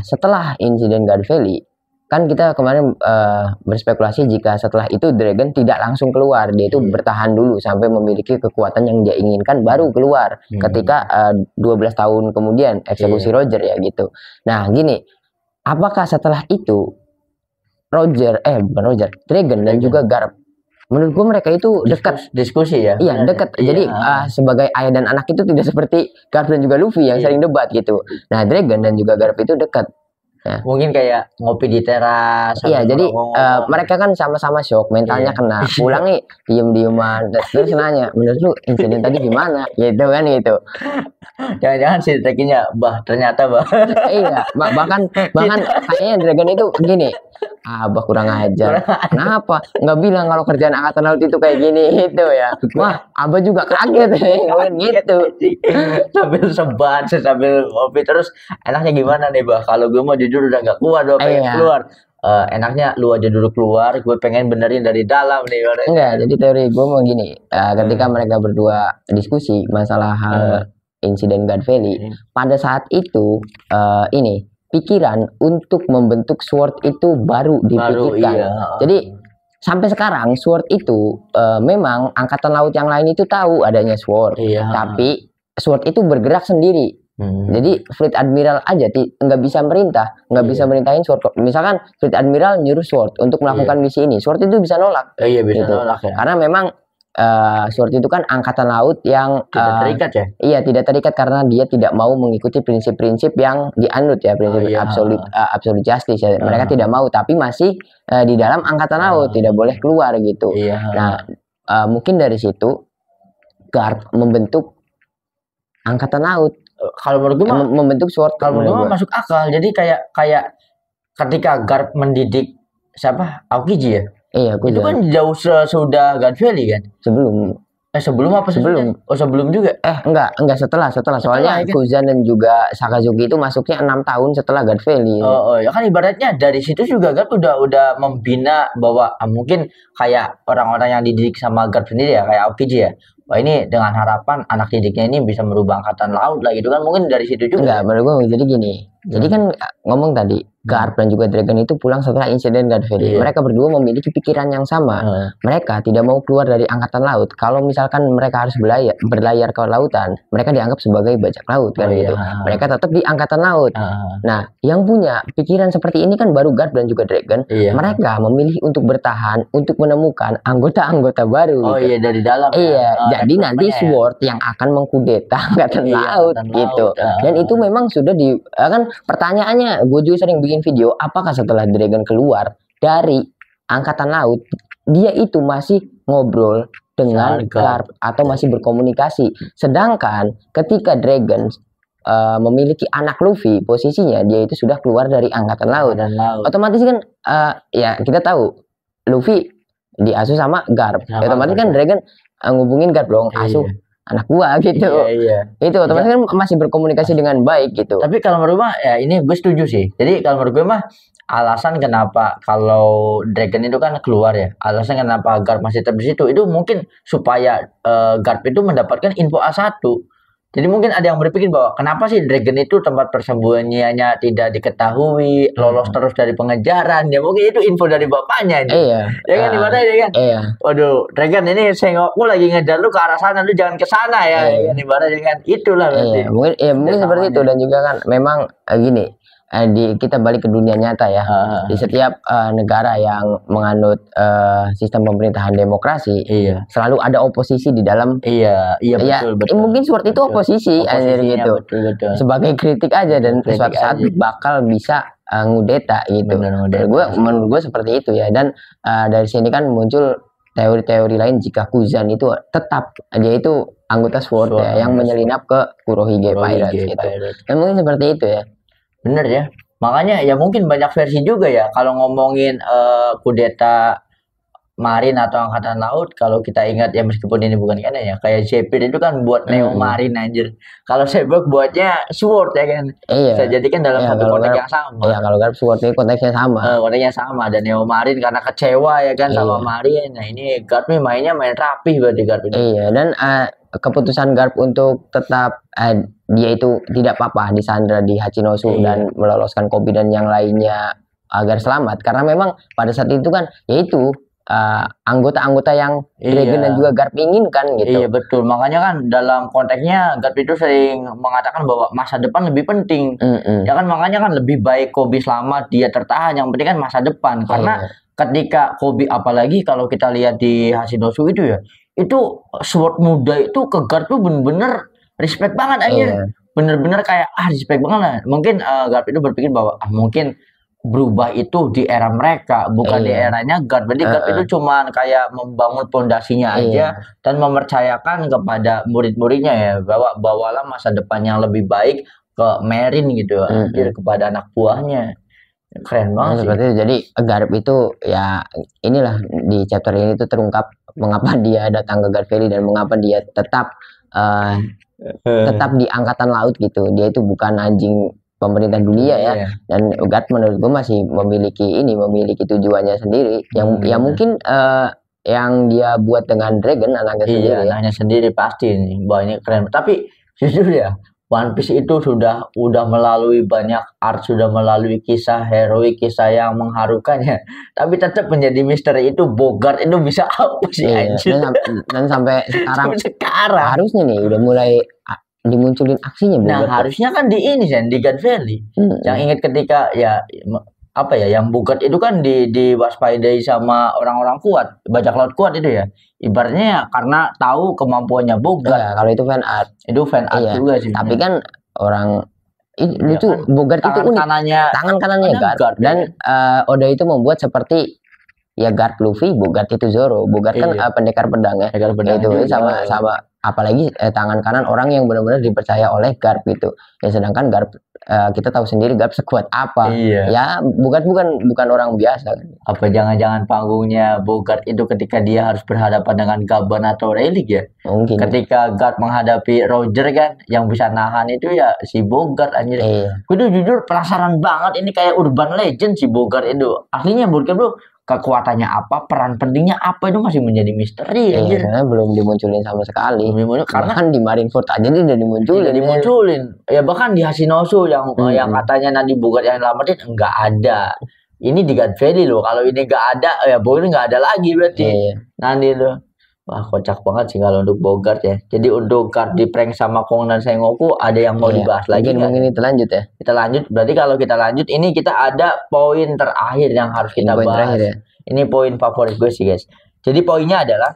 setelah insiden God Valley kan kita kemarin berspekulasi jika setelah itu Dragon tidak langsung keluar, dia itu bertahan dulu sampai memiliki kekuatan yang dia inginkan baru keluar ketika 12 tahun kemudian eksekusi Roger ya gitu. Nah gini, apakah setelah itu Dragon dan juga Garp, menurut gue mereka itu dekat, diskusi ya. Iya dekat. Jadi sebagai ayah dan anak itu tidak seperti Garp dan juga Luffy yang sering debat gitu. Nah Dragon dan juga Garp itu dekat. Mungkin kayak ngopi di teras. Jadi mereka kan sama-sama shock, mentalnya kena. Pulang nih diem-dieman, terus nanya, menurut lu insiden tadi gimana? Gitu kan gitu. Jangan-jangan si Dragonnya, ternyata bahkan kayaknya Dragon itu gini, Abah kurang ajar. Kenapa? Nggak bilang kalau kerjaan angkatan laut itu kayak gini itu ya. Wah, Abah juga kaget gitu. Sambil sebat, sambil ngopi terus. Enaknya gimana nih kalau gue mau jujur udah nggak kuat, pengen keluar. Enaknya lu aja dulu keluar, gue pengen benerin dari dalam nih. Enggak, jadi teori gue mau gini, ketika mereka berdua diskusi masalah insiden God Valley, pada saat itu pikiran untuk membentuk Sword itu baru dipikirkan. Jadi sampai sekarang Sword itu memang angkatan laut yang lain itu tahu adanya Sword, tapi Sword itu bergerak sendiri. Jadi Fleet Admiral aja nggak bisa merintah, nggak bisa merintahin Sword. Misalkan Fleet Admiral nyuruh Sword untuk melakukan misi ini, Sword itu bisa nolak. Bisa gitu. nolak ya. Karena memang Sword itu kan angkatan laut yang tidak terikat ya. Iya, tidak terikat karena dia tidak mau mengikuti prinsip-prinsip yang dianut ya, prinsip absolute justice ya. Mereka tidak mau, tapi masih di dalam angkatan laut, tidak boleh keluar gitu. Nah, mungkin dari situ Garp membentuk angkatan laut. Kalau menurut gue membentuk Sword. Kalau menurut gue masuk akal. Jadi kayak ketika Garp mendidik siapa? Aokiji ya? Iya, Itu Kuzan. kan jauh sesudah God Valley kan? Sebelum Sebelum apa sebelum sesudah? Oh, sebelum juga. enggak setelah soalnya ya kan? Kuzan dan juga Sakazuki itu masuknya 6 tahun setelah God Valley. Oh, ya kan ibaratnya dari situ juga Garp udah membina bahwa mungkin kayak orang-orang yang dididik sama Garp sendiri ya, kayak Aokiji ya. Wah, ini dengan harapan anak didiknya ini bisa merubah angkatan laut lah gitu kan, mungkin dari situ juga. Enggak, menurut gue jadi gini. Jadi kan ngomong tadi Garp dan juga Dragon itu pulang setelah insiden God Valley. Mereka berdua memiliki pikiran yang sama. Mereka tidak mau keluar dari angkatan laut. Kalau misalkan mereka harus berlayar ke lautan, mereka dianggap sebagai bajak laut kan gitu. Mereka tetap di angkatan laut. Nah, yang punya pikiran seperti ini kan baru Garp dan juga Dragon. Mereka memilih untuk bertahan, untuk menemukan anggota-anggota baru. Oh gitu. Iya, dari dalam. Iya, jadi nanti Sword yang akan mengkudeta angkatan laut gitu. Dan itu memang sudah kan pertanyaannya, gue juga sering bikin video, apakah setelah Dragon keluar dari angkatan laut, dia itu masih ngobrol dengan Garp atau masih berkomunikasi. Sedangkan ketika Dragon memiliki anak Luffy, posisinya dia itu sudah keluar dari angkatan laut. Otomatis kan ya kita tahu Luffy diasuh sama Garp. Otomatis kan Dragon ngubungin Garp dong, asuh anak gua gitu. Itu otomatis kan masih berkomunikasi dengan baik gitu. Tapi kalau menurut gua ya ini gue setuju sih. Jadi kalau menurut gue mah alasan kenapa kalau Dragon itu kan keluar ya, alasan kenapa Garp masih tetap di situ itu mungkin supaya Garp itu mendapatkan info A1. Jadi mungkin ada yang berpikir bahwa kenapa sih Dragon itu tempat persembunyiannya tidak diketahui, lolos terus dari pengejaran. Ya mungkin itu info dari bapaknya. Iya. Ya kan ibaratnya ya kan. Iya. Waduh, Dragon ini sengokku lagi ngejar lu ke arah sana, lu jangan ke sana ya. Ya kan ibaratnya kan itulah berarti. Iya, mungkin seperti itu dan juga kan memang gini. Kita balik ke dunia nyata ya. Di setiap negara yang menganut sistem pemerintahan demokrasi, selalu ada oposisi di dalam. Iya, betul. Mungkin Sword itu oposisi gitu. Betul. Sebagai kritik aja dan suatu saat bakal bisa ngudeta gitu. Menurut gue seperti itu ya. Dan dari sini kan muncul teori-teori lain jika Kuzan itu tetap dia itu anggota Sword ya, yang menyelinap ke Kurohige Pirates gitu. Dan mungkin seperti itu ya. Bener ya, makanya ya mungkin banyak versi juga ya kalau ngomongin kudeta marin atau angkatan laut. Kalau kita ingat ya, meskipun ini bukan canon ya, kayak Zephyr itu kan buat Neo Marin anjir. Kalau Cyborg buatnya Sword ya kan. Bisa jadi kan dalam satu konteks yang sama. Iya, kalau Garp Sword ini konteksnya sama. Konteksnya sama, dan Neo Marin karena kecewa ya kan sama Marin. Nah ini Garp nih mainnya main rapih berarti Garp ini. Iya, dan keputusan Garp untuk tetap dia itu tidak apa-apa disandra di Hachinosu dan meloloskan Koby dan yang lainnya agar selamat, karena memang pada saat itu kan yaitu anggota-anggota yang Dragon dan juga Garp inginkan gitu. Iya betul, makanya kan dalam konteksnya Garp itu sering mengatakan bahwa masa depan lebih penting. Ya kan, makanya kan lebih baik Koby selamat, dia tertahan, yang penting kan masa depan. Karena ketika Koby, apalagi kalau kita lihat di Hachinosu itu ya, itu Sword muda itu ke Garp tuh bener-bener respect banget aja. Bener-bener kayak respect banget lah. Mungkin Garp itu berpikir bahwa mungkin berubah itu di era mereka, bukan di eranya Garp. Jadi Garp itu cuma kayak membangun pondasinya aja dan mempercayakan kepada murid-muridnya ya, bahwa bawalah masa depan yang lebih baik ke Marin gitu, kepada anak buahnya. Keren banget seperti itu. Jadi Garp itu ya inilah di chapter ini tuh terungkap mengapa dia datang ke God Valley dan mengapa dia tetap di angkatan laut gitu. Dia itu bukan anjing pemerintah dunia ya. Dan Garp menurut gue masih memiliki tujuannya sendiri yang mungkin yang dia buat dengan Dragon anaknya sendiri. Anaknya sendiri pasti nih. Wah, ini keren. Tapi jujur ya, One Piece itu udah melalui banyak art, sudah melalui kisah heroik, kisah yang mengharukannya. Tapi tetap menjadi misteri itu Bogart itu bisa apa sih anjir. Dan sampai sekarang harusnya nih udah mulai dimunculin aksinya Bogart. Nah, harusnya kan di God Valley. Yang ingat ketika yang Bogart itu kan diwaspadai sama orang-orang kuat, bajak laut kuat itu ya. Ibaratnya karena tahu kemampuannya Bogart. Kalau itu fan art. Itu fan art juga sih. Tapi kan orang lucu, Bogart itu unik. Tangan kanannya Garp. Dan Oda itu membuat seperti ya Garp Luffy, Bogart itu Zoro. Bogart kan pendekar pedang ya. Itu sama apalagi tangan kanan orang yang benar-benar dipercaya oleh Garp gitu. Ya sedangkan Garp kita tahu sendiri Garp sekuat apa. Iya. Ya bukan orang biasa. Apa jangan-jangan panggungnya Bogart itu ketika dia harus berhadapan dengan Gaban atau Relic ya? Mungkin. Ketika Garp menghadapi Roger kan, yang bisa nahan itu ya si Bogart anjir. Iya. Gue tuh jujur penasaran banget, ini kayak urban legend si Bogart itu. Aslinya Bogart tuh kekuatannya apa, peran pentingnya apa itu masih menjadi misteri anjir. Karena belum dimunculin sama sekali. Karena kan di Marineford aja dia udah dimunculin. Ya bahkan di Hashinosu yang katanya nanti Bogart yang nyelamatin enggak ada. Ini di God Valley loh. Kalau ini enggak ada ya Bogart enggak ada lagi berarti. Nanti loh. Wah, kocak banget sih kalau untuk Bogart ya. Jadi untuk Garp di prank sama Kong dan Sengoku ada yang mau dibahas lagi kan? Mungkin kita lanjut ya. Kita lanjut. Berarti kalau kita lanjut ini kita ada poin terakhir yang harus kita bahas. Ya? Ini poin favorit gue sih guys. Jadi poinnya adalah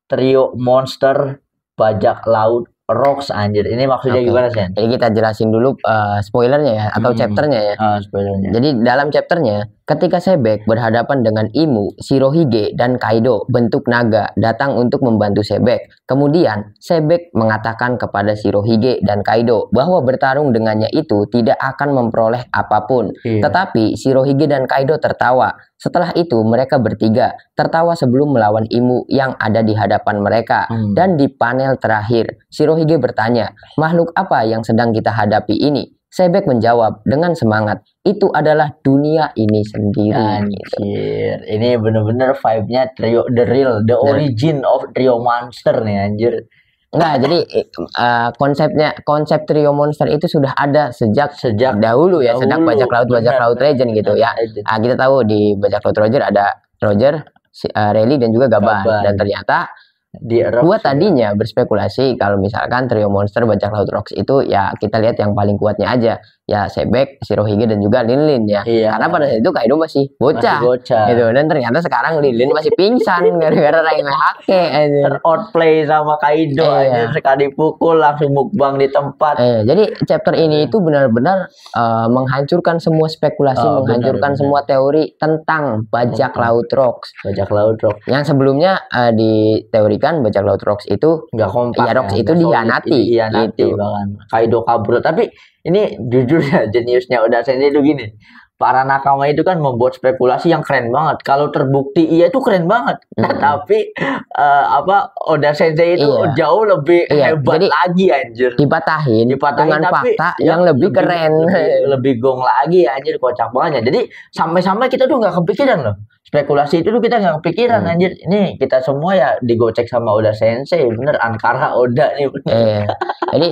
trio monster bajak laut Rocks anjir. Ini maksudnya gimana sih? Jadi kita jelasin dulu spoilernya ya atau chapternya ya. Spoilernya. Jadi dalam chapternya ketika Sebek berhadapan dengan Imu, Shirohige dan Kaido bentuk naga datang untuk membantu Sebek. Kemudian Sebek mengatakan kepada Shirohige dan Kaido bahwa bertarung dengannya itu tidak akan memperoleh apapun. Tetapi Shirohige dan Kaido tertawa. Setelah itu mereka bertiga tertawa sebelum melawan Imu yang ada di hadapan mereka. Dan di panel terakhir Shirohige bertanya, makhluk apa yang sedang kita hadapi ini? Sebek menjawab dengan semangat, itu adalah dunia ini sendiri. Anjir, ini bener-bener vibe-nya trio the origin of trio monster nih anjir. Enggak, jadi konsep trio monster itu sudah ada sejak dahulu ya, sejak bajak laut legend gitu ya. Kita tahu di bajak laut Roger ada Roger, Rayleigh dan juga Gaban. Dan ternyata gua tadinya berspekulasi kalau misalkan trio monster bajak laut Rocks itu ya kita lihat yang paling kuatnya aja ya Sebek, Shirohige dan juga Linlin ya. Karena pada saat itu Kaido masih bocah. Gitu. Dan ternyata sekarang Linlin masih pingsan gara-gara Raime Hake outplay sama Kaido aja sekali pukul langsung mukbang di tempat. Jadi chapter ini itu benar-benar menghancurkan semua spekulasi, menghancurkan semua teori tentang bajak laut Rocks. Bajak laut Rocks. Yang sebelumnya diteorikan bajak laut Rocks itu nggak kompak. Ya Rocks itu dihianati gitu. Kaido kabur. Tapi ini jujur ya jeniusnya Oda Sensei itu gini. Para nakama itu kan membuat spekulasi yang keren banget. Kalau terbukti iya itu keren banget. Tapi Oda Sensei itu jauh lebih hebat lagi anjir. Dipatahin dengan fakta yang lebih keren. Lebih gong lagi anjir, kocak banget. Jadi sampai-sampai kita tuh nggak kepikiran loh. Spekulasi itu tuh kita nggak kepikiran anjir. Ini kita semua ya digocek sama Oda Sensei. Bener Ankara Oda nih. Jadi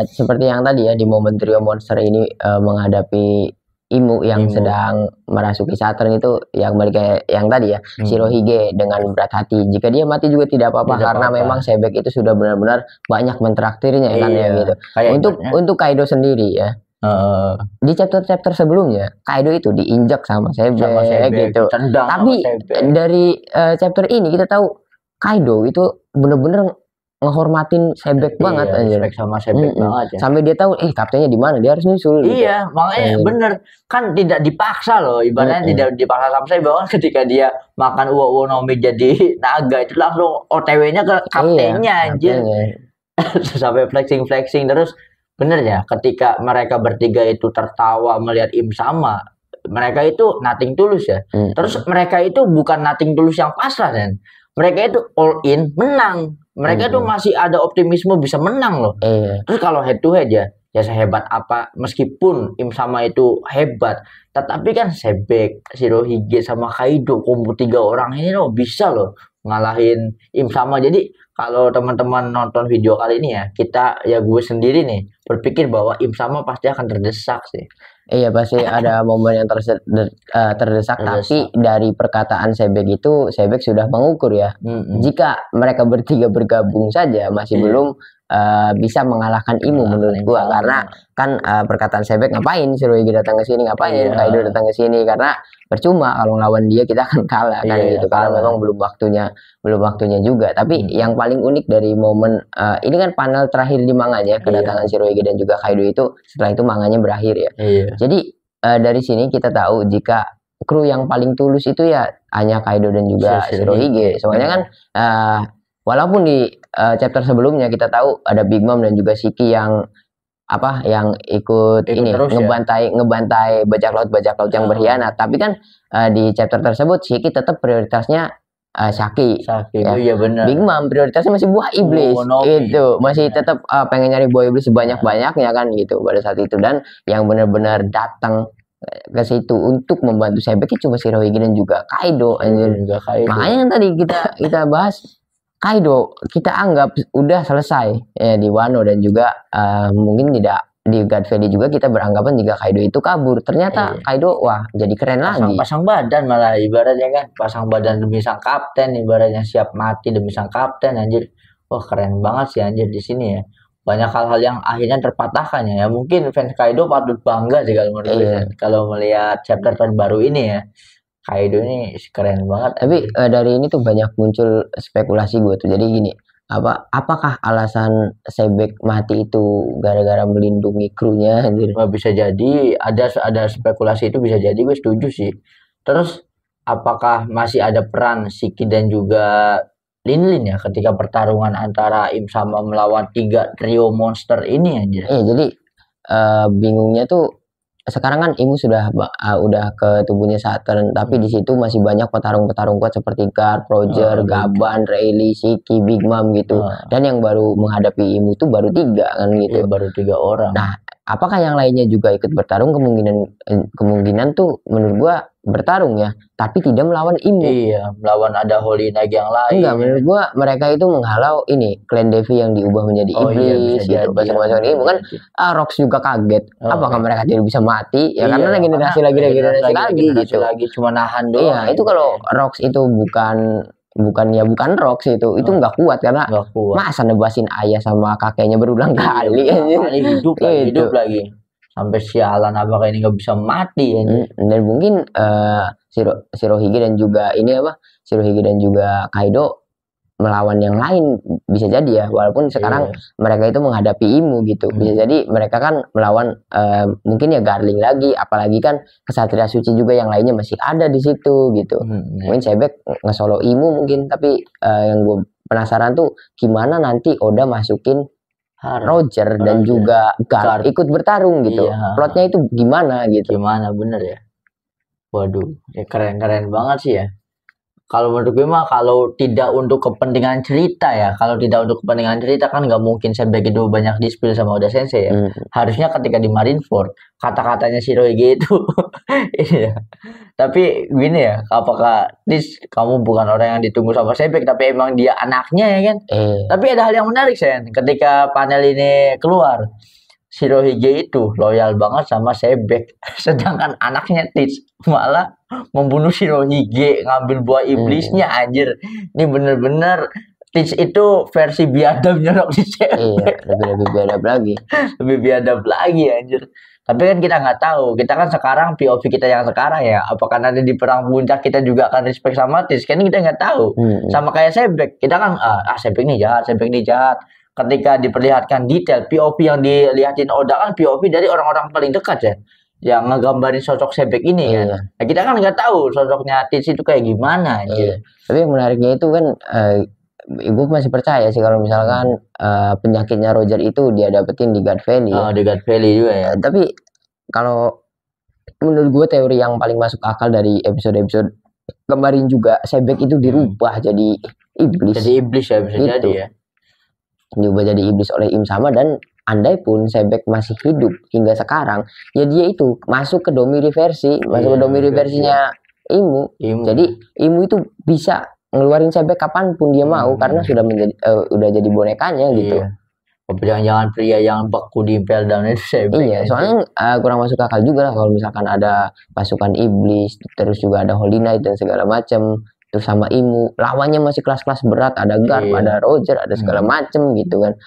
seperti yang tadi ya di momen trio monster ini menghadapi Imu yang sedang merasuki Saturn itu yang balik kayak yang tadi ya Shirohige dengan berat hati jika dia mati juga tidak apa-apa karena memang Sebek itu sudah benar-benar banyak mentraktirnya kan ya gitu. Untuk Kaido sendiri ya di chapter sebelumnya Kaido itu diinjak sama Sebek gitu. Tapi dari chapter ini kita tahu Kaido itu benar-benar ngehormatin Sebek banget aja. Sama Sebek banget ya. Sampai dia tahu kaptennya di mana, dia harus nyusul. Iya, makanya bener. Kan tidak dipaksa loh, ibaratnya tidak dipaksa sama saya bahwa ketika dia makan Uo Nomi jadi naga itu langsung OTW-nya ke kaptennya anjir. Sampai flexing terus bener ya, ketika mereka bertiga itu tertawa melihat Im sama, mereka itu nothing tulus ya. Terus mereka itu bukan nothing tulus yang pasrah kan. Mereka itu all in menang. Mereka tuh masih ada optimisme bisa menang loh. Terus kalau head to head ya sehebat apa meskipun Im sama itu hebat, tetapi kan Sebek, Shirohige sama Kaido kumpul 3 orang ini loh bisa loh ngalahin Im sama. Jadi kalau teman-teman nonton video kali ini ya gue sendiri nih berpikir bahwa Im sama pasti akan terdesak sih. Iya pasti ada momen yang terdesak. Tapi dari perkataan Sebek itu Sebek sudah mengukur ya. Jika mereka bertiga bergabung saja masih belum bisa mengalahkan Imu menurut gua karena kan perkataan Sebek ngapain Shirohige datang ke sini, ngapain Kaido datang ke sini, karena percuma kalau lawan dia kita akan kalah kan gitu karena memang belum waktunya juga. Tapi yang paling unik dari momen ini kan panel terakhir di manganya kedatangan Shirohige dan juga Kaido itu setelah itu manganya berakhir ya. Jadi dari sini kita tahu jika kru yang paling tulus itu ya hanya Kaido dan juga Shirohige. Soalnya kan walaupun di chapter sebelumnya kita tahu ada Big Mom dan juga Shiki yang apa yang ikut ini terus ngebantai bajak laut yang berkhianat. Tapi kan di chapter tersebut Shiki tetap prioritasnya Saki. Ya. Iya benar. Big Mom prioritasnya masih buah iblis. Itu masih tetap pengen nyari buah iblis sebanyak-banyaknya kan gitu pada saat itu. Dan yang benar-benar datang ke situ untuk membantu Sebek cuma Shirohige dan juga Kaido. Makanya yang tadi kita bahas Kaido kita anggap udah selesai ya di Wano, dan juga mungkin tidak di God Valley juga kita beranggapan jika Kaido itu kabur. Ternyata Kaido wah jadi keren lagi. Pasang badan malah ibaratnya kan, pasang badan demi sang kapten, ibaratnya siap mati demi sang kapten anjir. Wah keren banget sih anjir di sini ya. Banyak hal-hal yang akhirnya terpatahkan ya. Mungkin fans Kaido patut bangga sih kalau menurut saya. Kalau melihat chapter terbaru ini ya. Kaido ini keren banget. Tapi dari ini tuh banyak muncul spekulasi gue tuh. Jadi gini, apakah alasan Sebek mati itu gara-gara melindungi krunya? Bisa jadi ada spekulasi itu, bisa jadi, gue setuju sih. Terus apakah masih ada peran Shiki dan juga Lin ya ketika pertarungan antara Im sama melawan 3 trio monster ini aja? Jadi bingungnya tuh sekarang kan Imu sudah ke tubuhnya Saturn, tapi di situ masih banyak petarung-petarung kuat seperti Garp, Roger, Gaban, Rayleigh, Shiki, Big Mom gitu. Dan yang baru menghadapi Imu tuh baru 3 kan gitu. Baru 3 orang. Nah, apakah yang lainnya juga ikut bertarung? Kemungkinan tuh menurut gua bertarung ya, tapi tidak melawan Imu. Iya, melawan ada Holy Knight yang lain. Enggak, menurut gua mereka itu menghalau ini Clan Devi yang diubah menjadi iblis gitu. Bahasa-bahasa ini kan Rox juga kaget. Apakah mereka tidak bisa mati? Ya karena generasi lagi gitu. Cuma nahan doang. Iya, itu kalau Rox itu bukan Rox itu nggak kuat karena masa nebasin ayah sama kakeknya berulang kali hidup lagi sampai sialan, apakah ini nggak bisa mati ya? Dan mungkin Shirohige dan juga Shirohige dan juga Kaido melawan yang lain bisa jadi ya, walaupun sekarang mereka itu menghadapi Imu gitu. Bisa jadi mereka kan melawan mungkin ya Garling lagi, apalagi kan Kesatria Suci juga yang lainnya masih ada di situ gitu. Mungkin Sebek nge-solo Imu mungkin, tapi yang gue penasaran tuh gimana nanti Oda masukin Roger dan juga Garp ikut bertarung gitu. Plotnya itu gimana gitu. Gimana bener ya. Waduh, ya keren-keren banget sih ya. Kalau menurut gue mah kalau tidak untuk kepentingan cerita ya, kalau tidak untuk kepentingan cerita kan nggak mungkin Sebek itu banyak di-spill sama Oda Sensei ya. Harusnya ketika di Marineford kata-katanya Shirohige itu iya. Tapi gini ya, apakah kamu bukan orang yang ditunggu sama Sebek, tapi emang dia anaknya ya kan? Tapi ada hal yang menarik Sen, ketika panel ini keluar. Shirohige itu loyal banget sama Sebek, sedangkan anaknya Teach malah membunuh Shirohige, ngambil buah iblisnya anjir. Ini bener-bener Teach itu versi biadabnya Roxy Sebek. Iya, lebih biadab lagi. Lebih biadab lagi anjir. Tapi kan kita nggak tahu, kita kan sekarang POV kita yang sekarang ya, apakah nanti di perang puncak kita juga akan respect sama Teach, kan kita nggak tahu. Sama kayak Sebek, kita kan Sebek ini jahat. Ketika diperlihatkan detail POV yang dilihatin Oda kan POV dari orang-orang paling dekat ya, yang ngegambarin sosok Sebek ini ya. Nah, kita kan nggak tahu sosoknya Teach itu kayak gimana aja. Tapi yang menariknya itu kan ibu masih percaya sih kalau misalkan penyakitnya Roger itu dia dapetin di God Valley. Di God Valley juga ya. Tapi kalau menurut gue teori yang paling masuk akal dari episode-episode kemarin juga, Sebek itu dirubah jadi iblis. Jadi iblis ya, bisa gitu. Jadi ya. Diubah jadi iblis oleh Im sama, dan andai pun Sebek masih hidup hingga sekarang, ya dia itu masuk ke Domiri versi, masuk ke Domiri versinya Imu. Jadi Imu itu bisa ngeluarin Sebek kapanpun dia mau karena sudah menjadi udah jadi bonekanya gitu. Jangan-jangan pria yang beku di Impel Down itu Sebek. Iya, soalnya kurang masuk akal juga lah kalau misalkan ada pasukan iblis, terus juga ada Holy Knight dan segala macam. Terus sama Imu, lawannya masih kelas-kelas berat, ada Garp, ada Roger, ada segala macem gitu kan.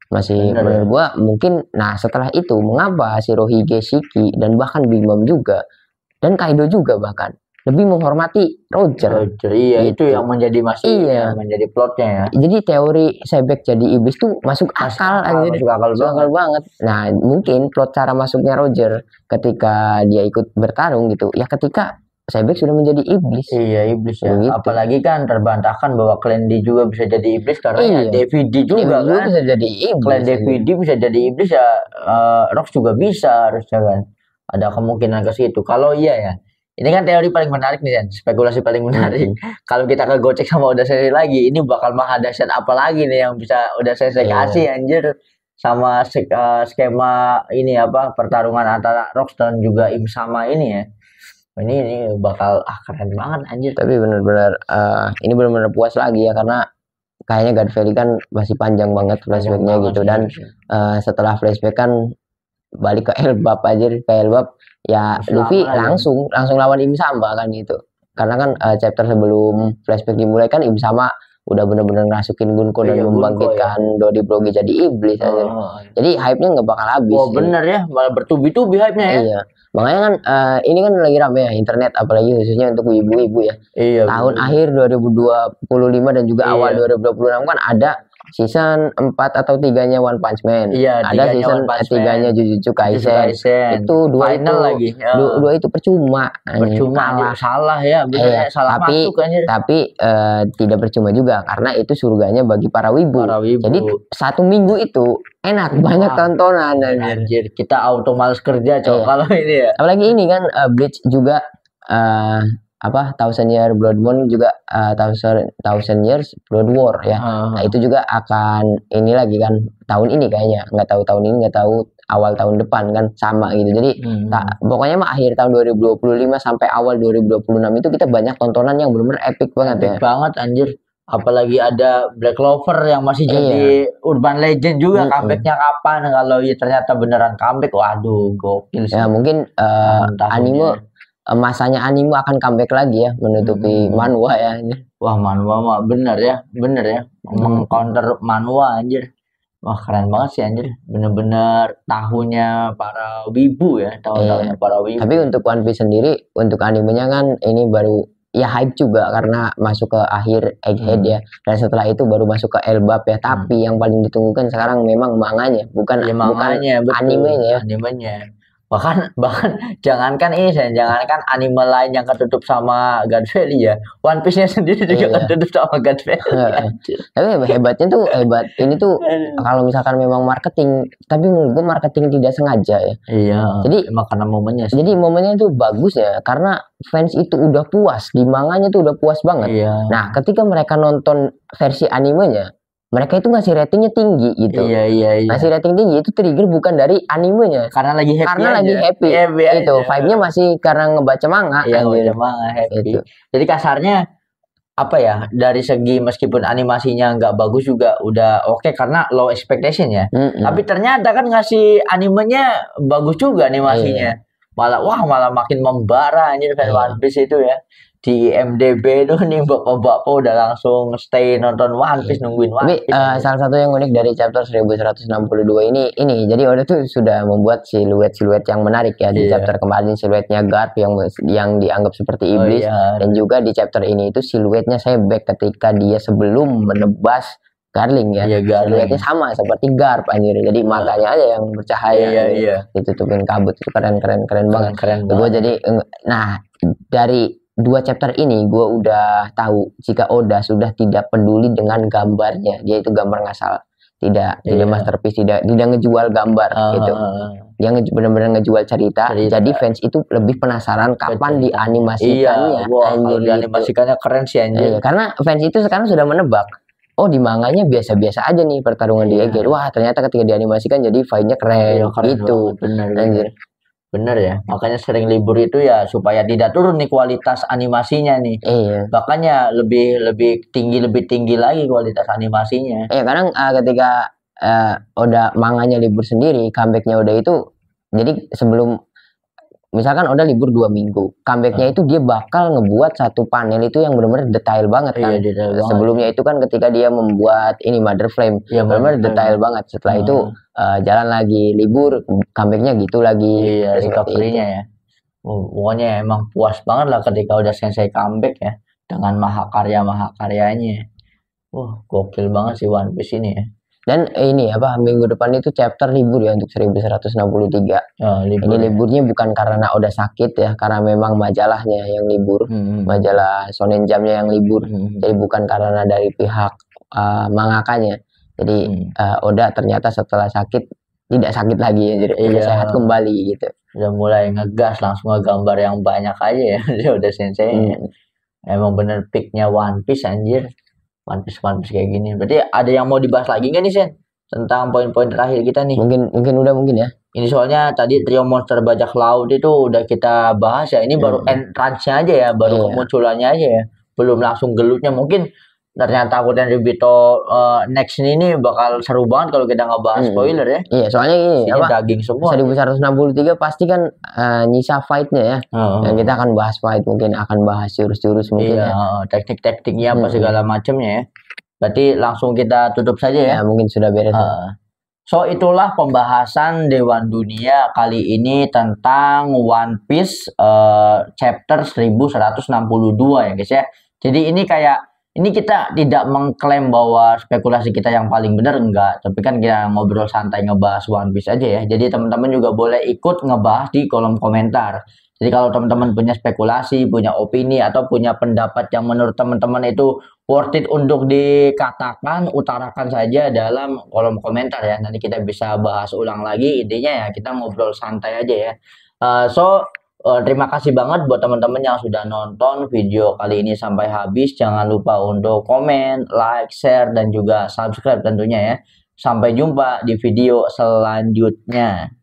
Masih menurut gua mungkin, nah setelah itu mengapa Shirohige, Shiki, dan bahkan Big Mom juga, dan Kaido juga bahkan lebih menghormati Roger. Iya, gitu. Itu yang menjadi yang menjadi plotnya ya. Jadi teori Sebek jadi iblis tuh masuk akal banget. Nah mungkin plot cara masuknya Roger ketika dia ikut bertarung gitu, ya ketika Cybex sudah menjadi iblis. Iya, iblis ya. Begitu. Apalagi kan terbantahkan bahwa Clan D juga bisa jadi iblis karena ya DVD juga Devi kan. bisa jadi iblis. Clan DVD bisa jadi iblis ya, Rox juga bisa harusnya kan. Ada kemungkinan ke situ. Kalau iya ya. Ini kan teori paling menarik nih, Zen. Spekulasi paling menarik. Kalau kita kegocek sama udah sesi lagi, ini bakal maha dahsyat apa lagi nih yang bisa udah sesi kasih anjir. Sama skema ini apa, pertarungan antara Rox dan juga Im sama ini ya. Ini bakal keren banget anjir. Tapi benar-benar ini benar-benar puas lagi ya, karena kayaknya God Valley kan masih panjang banget flashbacknya gitu. Dan setelah flashback kan balik ke Elbap aja, ke Elbap ya Luffy langsung lawan Im Sama kan gitu. Karena kan chapter sebelum flashback dimulai kan Im Sama udah bener-bener ngerasukin Gunko dan membangkitkan Dodi Brogi jadi iblis aja. Jadi hype-nya nggak bakal habis. Oh bener ya, malah bertubi-tubi hype-nya ya. Iya. Makanya kan ini kan lagi rame ya internet, apalagi khususnya untuk ibu-ibu ya. Iya. Tahun akhir 2025 dan juga awal 2026 kan ada season 4 atau 3-nya One Punch Man. Iya, ada season 3-nya Jujutsu Kaisen. Itu dua final itu lagi. Dua itu percuma. Percuma salah ya, bener ya, salah tapi, masuk anjir. Tapi tidak percuma juga karena itu surganya bagi para wibu. Jadi 1 minggu itu enak, banyak tontonan anjir. Kita auto males kerja kalau ini ya. Apalagi ini kan Bleach juga Thousand Year Blood Moon juga Thousand Years Blood War ya. Nah itu juga akan ini lagi kan tahun ini kayaknya, nggak tahu tahun ini, nggak tahu awal tahun depan kan sama gitu. Jadi pokoknya mah akhir tahun 2025 sampai awal 2026 itu kita banyak tontonan yang benar-benar epic banget ya. Epic banget anjir. Apalagi ada Black Clover yang masih jadi urban legend juga. Comebacknya kapan? Kalau ya ternyata beneran comeback, waduh gokil sih. Ya mungkin anime masanya anime akan comeback lagi ya, menutupi manhwa ya. Wah manhwa mah bener ya, mengcounter manhwa anjir. Wah keren banget sih anjir, bener-bener tahunnya para wibu ya, tahun-tahunnya para wibu. Tapi untuk One Piece sendiri, untuk animenya kan ini baru ya hype juga karena masuk ke akhir Egghead ya, dan setelah itu baru masuk ke Elbap ya. Tapi yang paling ditunggukan sekarang memang manganya, bukan animenya. Bahkan jangankan ini, jangankan anime lain yang ketutup sama God Valley ya, One Piece-nya sendiri juga ketutup sama God Valley. Tapi hebatnya tuh, ini tuh kalau misalkan memang marketing, tapi menurut gue marketing tidak sengaja ya. Iya. Jadi karena momennya sih. Jadi momennya itu bagus ya, karena fans itu udah puas, di manganya tuh udah puas banget. Iya. Nah, ketika mereka nonton versi animenya, mereka itu ngasih ratingnya tinggi gitu. Iya. Ngasih rating tinggi itu trigger bukan dari animenya. Karena lagi happy. Itu vibe-nya masih karena ngebaca manga. Iya, ngebaca manga happy. Gitu. Jadi kasarnya apa ya, dari segi meskipun animasinya nggak bagus juga udah oke karena low expectation ya. Tapi ternyata kan ngasih animenya bagus juga animasinya. Malah makin membara anjir fan One Piece itu ya. Di MDB itu nih bapak-bapak udah langsung stay nonton One Piece, nungguin One Piece. Salah satu yang unik dari chapter 1162 ini jadi Oda tuh sudah membuat siluet yang menarik ya. Di chapter kemarin siluetnya Garp yang dianggap seperti iblis, dan juga di chapter ini itu siluetnya Sebek ketika dia sebelum menebas Garling ya. Siluetnya sama seperti Garp anjir. Jadi matanya aja yang bercahaya. Ditutupin kabut, itu keren banget. Gue jadi dari 2 chapter ini gue udah tahu jika Oda sudah tidak peduli dengan gambarnya. Dia itu gambar ngasal, tidak masterpiece, tidak ngejual gambar gitu. Dia benar-benar ngejual cerita. Jadi fans itu lebih penasaran kapan dianimasikannya. Dianimasikannya keren sih anjir. Karena fans itu sekarang sudah menebak, oh di manganya biasa-biasa aja nih pertarungan di Egghead. Wah ternyata ketika dianimasikan jadi fight-nya keren gitu. Anjir. Bener ya, makanya sering libur itu ya supaya tidak turun nih kualitas animasinya nih. Makanya lebih tinggi lagi kualitas animasinya. Kadang ketika Oda manganya libur sendiri, comebacknya Oda itu, jadi sebelum misalkan Oda libur 2 minggu, comebacknya itu dia bakal ngebuat satu panel itu yang benar-benar detail banget kan. Sebelumnya itu kan ketika dia membuat ini Mother Flame, benar-benar detail banget. Setelah itu jalan lagi libur, comebacknya gitu lagi. Recovery-nya ya. Pokoknya emang puas banget lah ketika udah Sensei comeback ya, dengan mahakaryanya. Gokil banget sih One Piece ini ya. Dan ini apa minggu depan itu chapter libur ya untuk 1163. Ini liburnya bukan karena Oda sakit ya, karena memang majalahnya yang libur, majalah Shonen Jump-nya yang libur. Jadi bukan karena dari pihak mangakanya. Jadi Oda ternyata setelah sakit tidak sakit lagi ya, jadi sehat kembali gitu. Udah mulai ngegas langsung ngegambar yang banyak aja ya. Dia udah sensei. Emang bener peaknya One Piece anjir. One Piece kayak gini. Berarti ada yang mau dibahas lagi nggak nih Sen? Tentang poin-poin terakhir kita nih. Mungkin udah mungkin ya. Ini soalnya tadi trio monster bajak laut itu udah kita bahas ya. Ini baru entrance-nya aja ya, baru kemunculannya aja ya. Belum langsung gelutnya. Mungkin ternyata aku dan Ribito next ini bakal seru banget kalau kita ngebahas spoiler ya. Iya, soalnya ini daging semua. 1163 pasti kan nyisa fight-nya ya. Dan kita akan bahas fight, mungkin akan bahas jurus-jurus mungkin ya. Teknik-tekniknya apa segala macamnya ya. Berarti langsung kita tutup saja ya. Ya, mungkin sudah beres. So itulah pembahasan Dewan Dunia kali ini tentang One Piece chapter 1162 ya guys ya. Jadi ini kita tidak mengklaim bahwa spekulasi kita yang paling benar, enggak. Tapi kan kita ngobrol santai ngebahas One Piece aja ya. Jadi teman-teman juga boleh ikut ngebahas di kolom komentar. Jadi kalau teman-teman punya spekulasi, punya opini, atau punya pendapat yang menurut teman-teman itu worth it untuk dikatakan, utarakan saja dalam kolom komentar ya. Nanti kita bisa bahas ulang lagi. Intinya ya kita ngobrol santai aja ya. Terima kasih banget buat teman-teman yang sudah nonton video kali ini sampai habis. Jangan lupa untuk komen, like, share, dan juga subscribe tentunya ya. Sampai jumpa di video selanjutnya.